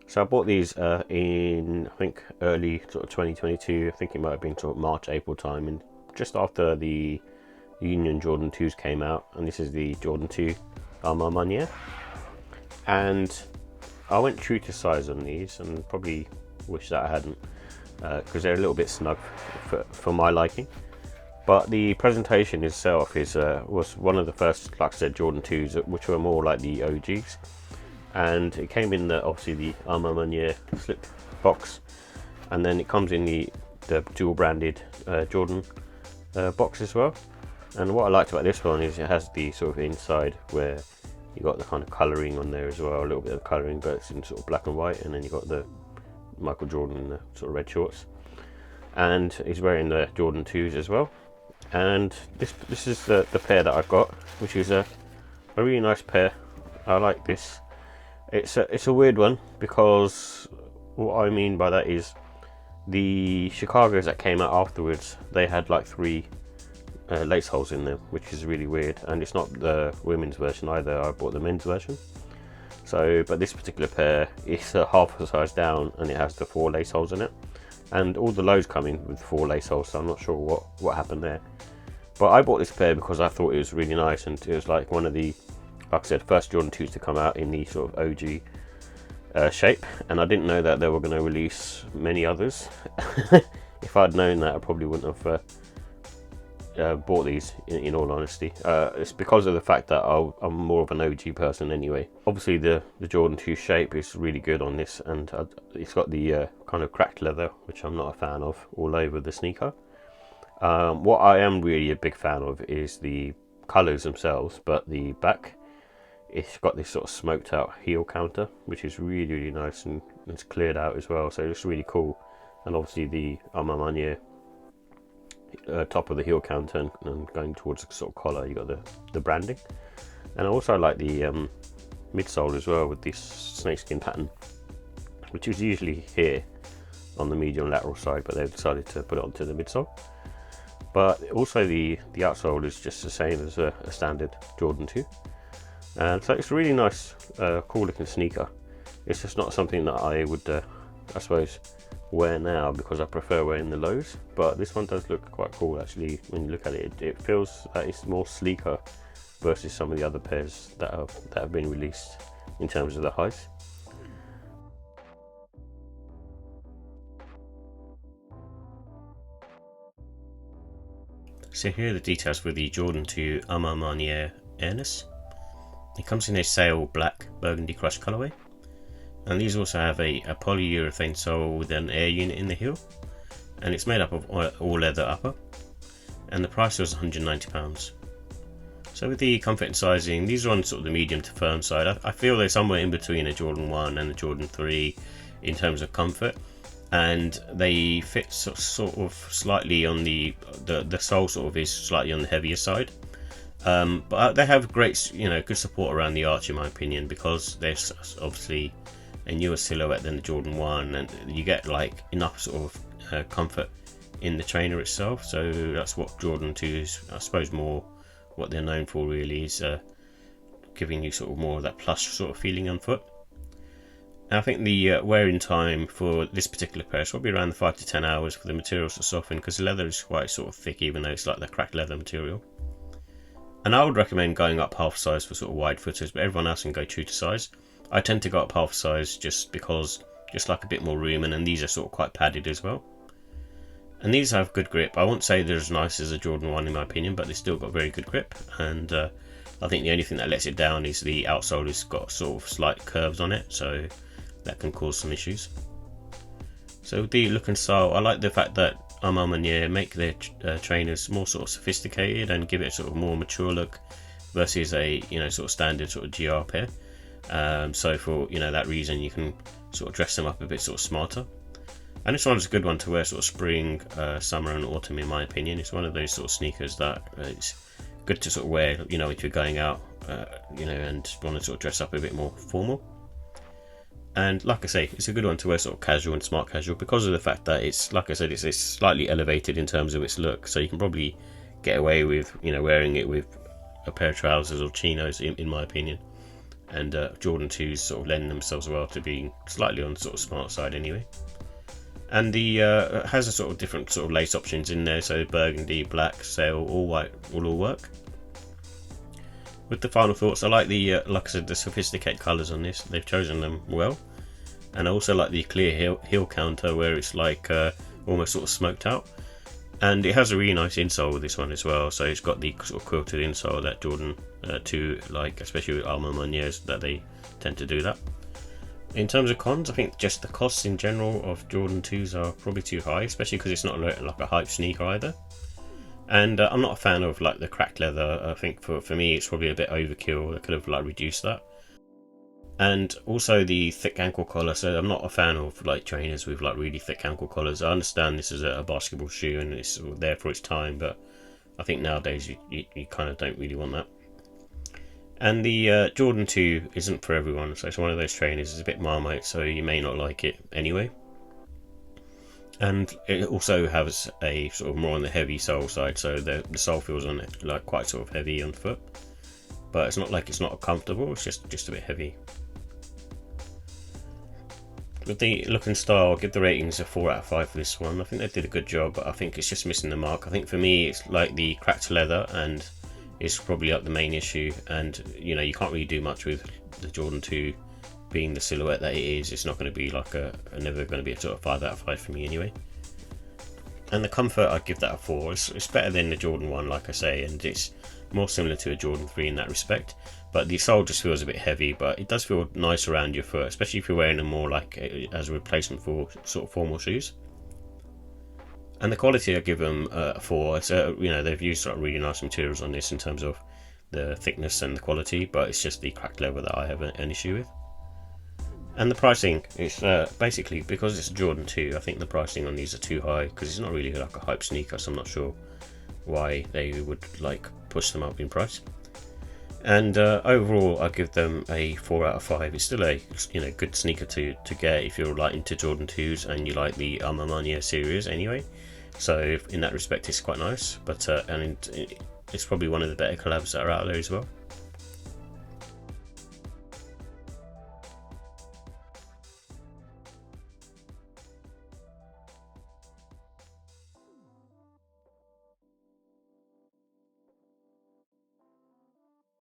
So I bought these in, I think, early sort of 2022. I think it might have been sort of March, April time, and just after the Union Jordan 2s came out. And this is the Jordan 2 Maniere. And I went true to size on these, and probably wish that I hadn't, because they're a little bit snug for my liking. But the presentation itself was one of the first, like I said, Jordan 2s, which were more like the OGs. And it came in obviously the Maniere slip box, and then it comes in the dual branded Jordan box as well. And what I liked about this one is it has the sort of inside where you got the kind of colouring on there as well, a little bit of colouring, but it's in sort of black and white, and then you got the Michael Jordan in the sort of red shorts, and he's wearing the Jordan 2s as well. And this is the pair that I've got, which is a really nice pair. I like this. It's a weird one, because what I mean by that is the Chicagos that came out afterwards, they had like 3 lace holes in them, which is really weird. And it's not the women's version either. I bought the men's version. So, but this particular pair is half a size down, and it has the 4 lace holes in it. And all the lows come in with 4 lace holes, so I'm not sure what happened there. But I bought this pair because I thought it was really nice, and it was like one of the, like I said, first Jordan 2s to come out in the sort of OG shape. And I didn't know that they were going to release many others. If I'd known that, I probably wouldn't have bought these, in all honesty. It's because of the fact that I'm more of an OG person anyway. Obviously the Jordan 2 shape is really good on this, and it's got the kind of cracked leather, which I'm not a fan of, all over the sneaker. What I am really a big fan of is the colours themselves, but the back, it's got this sort of smoked out heel counter, which is really nice, and it's cleared out as well, so it's really cool. And obviously the Maniere top of the heel counter, and going towards the sort of collar, you got the branding. And I also like the midsole as well, with this snakeskin pattern, which is usually here on the medial lateral side, but they've decided to put it onto the midsole. But also the outsole is just the same as a standard Jordan 2. And so it's a really nice, cool looking sneaker. It's just not something that I would, I suppose, wear now, because I prefer wearing the lows. But this one does look quite cool actually. When you look at it, it feels that it's more sleeker versus some of the other pairs that have been released in terms of the highs. So here are the details for the Jordan 2 Maniere Airness. It comes in a sail black burgundy crushed colourway, and these also have a polyurethane sole with an air unit in the heel, and it's made up of all leather upper, and the price was £190. So with the comfort and sizing, these are on sort of the medium to firm side. I feel they're somewhere in between a Jordan 1 and a Jordan 3 in terms of comfort, and they fit sort of slightly on the sole sort of is slightly on the heavier side. But they have great, good support around the arch, in my opinion, because they're obviously a newer silhouette than the Jordan 1, and you get like enough sort of comfort in the trainer itself. So that's what Jordan 2s, I suppose, more what they're known for really, is giving you sort of more of that plush sort of feeling on foot. And I think the wearing time for this particular pair is probably around the 5 to 10 hours for the materials to soften, because the leather is quite sort of thick, even though it's like the cracked leather material. And I would recommend going up half size for sort of wide footers, but everyone else can go true to size. I tend to go up half size just because, just like a bit more room, and then these are sort of quite padded as well. And these have good grip. I won't say they're as nice as a Jordan 1 in my opinion, but they still got very good grip. And I think the only thing that lets it down is the outsole has got sort of slight curves on it, so that can cause some issues. So with the look and style, I like the fact that Maniere make their trainers more sort of sophisticated and give it a sort of more mature look versus a sort of standard sort of GR pair. So for that reason, you can sort of dress them up a bit sort of smarter. And this one's a good one to wear sort of spring, summer and autumn, in my opinion. It's one of those sort of sneakers that it's good to sort of wear, if you're going out, and want to sort of dress up a bit more formal. And like I say, it's a good one to wear sort of casual and smart casual, because of the fact that it's, like I said, it's slightly elevated in terms of its look. So you can probably get away with, wearing it with a pair of trousers or chinos, in my opinion. and Jordan 2s sort of lend themselves well to being slightly on the sort of smart side anyway. And the has a sort of different sort of lace options in there, so burgundy, black, sail, all white will all work. With the final thoughts, I like the like I said, the sophisticated colours on this. They've chosen them well, and I also like the clear heel counter where it's like almost sort of smoked out. And it has a really nice insole with this one as well, so it's got the sort of quilted insole that Jordan 2 like, especially with Alma Manieres, that they tend to do that. In terms of cons, I think just the costs in general of Jordan 2s are probably too high, especially because it's not like a hype sneaker either. And I'm not a fan of like the cracked leather. I think for me it's probably a bit overkill. I could have like reduced that. And also the thick ankle collar, so I'm not a fan of like trainers with like really thick ankle collars. I understand this is a basketball shoe and it's there for its time, but I think nowadays you kind of don't really want that. And the Jordan 2 isn't for everyone, so it's one of those trainers. It's a bit Marmite, so you may not like it anyway. And it also has a sort of more on the heavy sole side, so the sole feels on it like quite sort of heavy on the foot. But it's not like it's not comfortable, it's just a bit heavy. With the look and style, I'll give the ratings a 4 out of 5 for this one. I think they did a good job, but I think it's just missing the mark. I think for me it's like the cracked leather, and it's probably like the main issue. And you know, you can't really do much with the Jordan 2 being the silhouette that it is. It's not going to be like never going to be a sort of 5 out of 5 for me anyway. And the comfort, I'd give that a 4. It's better than the Jordan 1, like I say, and it's more similar to a Jordan 3 in that respect. But the sole just feels a bit heavy, but it does feel nice around your foot, especially if you're wearing them more like as a replacement for sort of formal shoes. And the quality, I give them a 4. It's you know, they've used like really nice materials on this in terms of the thickness and the quality, but it's just the cracked leather that I have an issue with. And the pricing is basically, because it's a Jordan 2, I think the pricing on these are too high, because it's not really like a hype sneaker, so I'm not sure why they would like push them up in price. And overall, I give them a 4 out of 5. It's still a good sneaker to get if you're like into Jordan 2s and you like the Alma Maniere series anyway. So in that respect, it's quite nice. But and it's probably one of the better collabs that are out there as well.